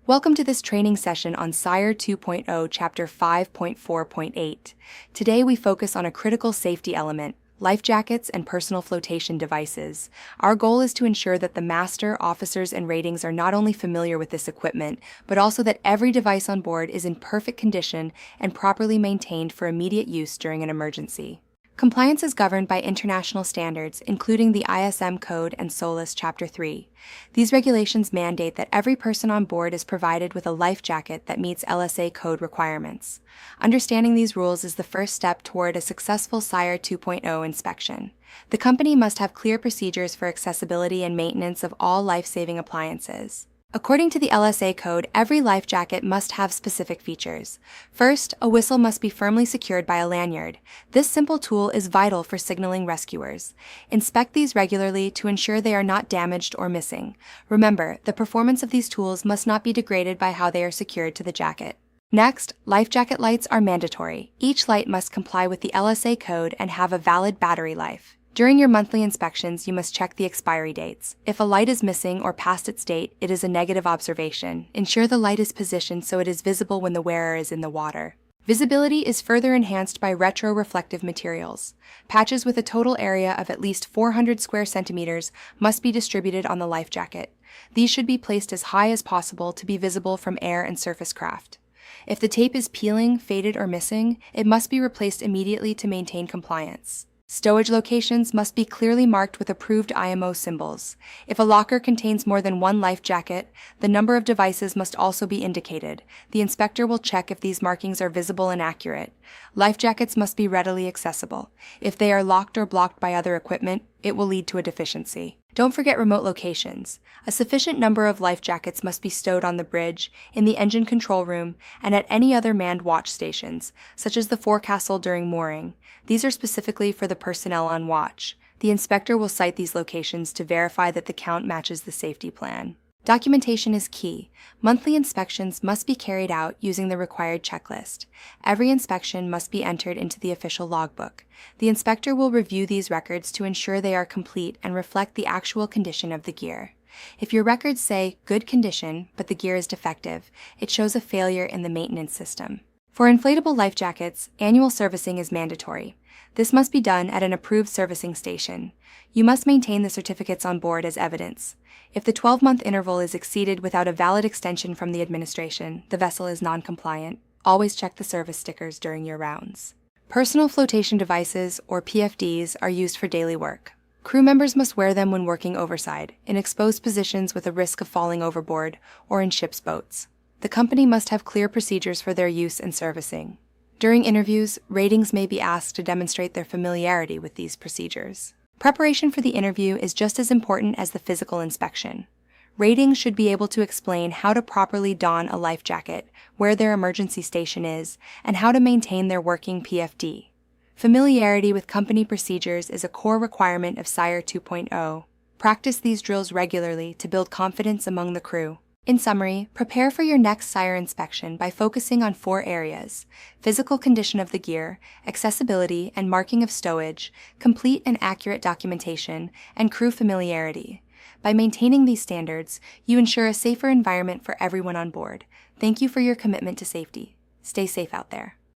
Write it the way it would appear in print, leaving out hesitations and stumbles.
Welcome to this training session on SIRE 2.0 Chapter 5.4.8. Today we focus on a critical safety element, life jackets and personal flotation devices. Our goal is to ensure that the master, officers, and ratings are not only familiar with this equipment, but also that every device on board is in perfect condition and properly maintained for immediate use during an emergency. Compliance is governed by international standards, including the ISM Code and SOLAS Chapter 3. These regulations mandate that every person on board is provided with a life jacket that meets LSA code requirements. Understanding these rules is the first step toward a successful SIRE 2.0 inspection. The company must have clear procedures for accessibility and maintenance of all life-saving appliances. According to the LSA code, every life jacket must have specific features. First, a whistle must be firmly secured by a lanyard. This simple tool is vital for signaling rescuers. Inspect these regularly to ensure they are not damaged or missing. Remember, the performance of these tools must not be degraded by how they are secured to the jacket. Next, life jacket lights are mandatory. Each light must comply with the LSA code and have a valid battery life. During your monthly inspections, you must check the expiry dates. If a light is missing or past its date, it is a negative observation. Ensure the light is positioned so it is visible when the wearer is in the water. Visibility is further enhanced by retro-reflective materials. Patches with a total area of at least 400 square centimeters must be distributed on the life jacket. These should be placed as high as possible to be visible from air and surface craft. If the tape is peeling, faded, or missing, it must be replaced immediately to maintain compliance. Stowage locations must be clearly marked with approved IMO symbols. If a locker contains more than one life jacket, the number of devices must also be indicated. The inspector will check if these markings are visible and accurate. Life jackets must be readily accessible. If they are locked or blocked by other equipment, it will lead to a deficiency. Don't forget remote locations. A sufficient number of life jackets must be stowed on the bridge, in the engine control room, and at any other manned watch stations, such as the forecastle during mooring. These are specifically for the personnel on watch. The inspector will cite these locations to verify that the count matches the safety plan. Documentation is key. Monthly inspections must be carried out using the required checklist. Every inspection must be entered into the official logbook. The inspector will review these records to ensure they are complete and reflect the actual condition of the gear. If your records say good condition, but the gear is defective, it shows a failure in the maintenance system. For inflatable life jackets, annual servicing is mandatory. This must be done at an approved servicing station. You must maintain the certificates on board as evidence. If the 12-month interval is exceeded without a valid extension from the administration, the vessel is non-compliant. Always check the service stickers during your rounds. Personal flotation devices, or PFDs, are used for daily work. Crew members must wear them when working overside, in exposed positions with a risk of falling overboard, or in ship's boats. The company must have clear procedures for their use and servicing. During interviews, ratings may be asked to demonstrate their familiarity with these procedures. Preparation for the interview is just as important as the physical inspection. Ratings should be able to explain how to properly don a life jacket, where their emergency station is, and how to maintain their working PFD. Familiarity with company procedures is a core requirement of SIRE 2.0. Practice these drills regularly to build confidence among the crew. In summary, prepare for your next SIRE inspection by focusing on 4 areas: physical condition of the gear, accessibility and marking of stowage, complete and accurate documentation, and crew familiarity. By maintaining these standards, you ensure a safer environment for everyone on board. Thank you for your commitment to safety. Stay safe out there.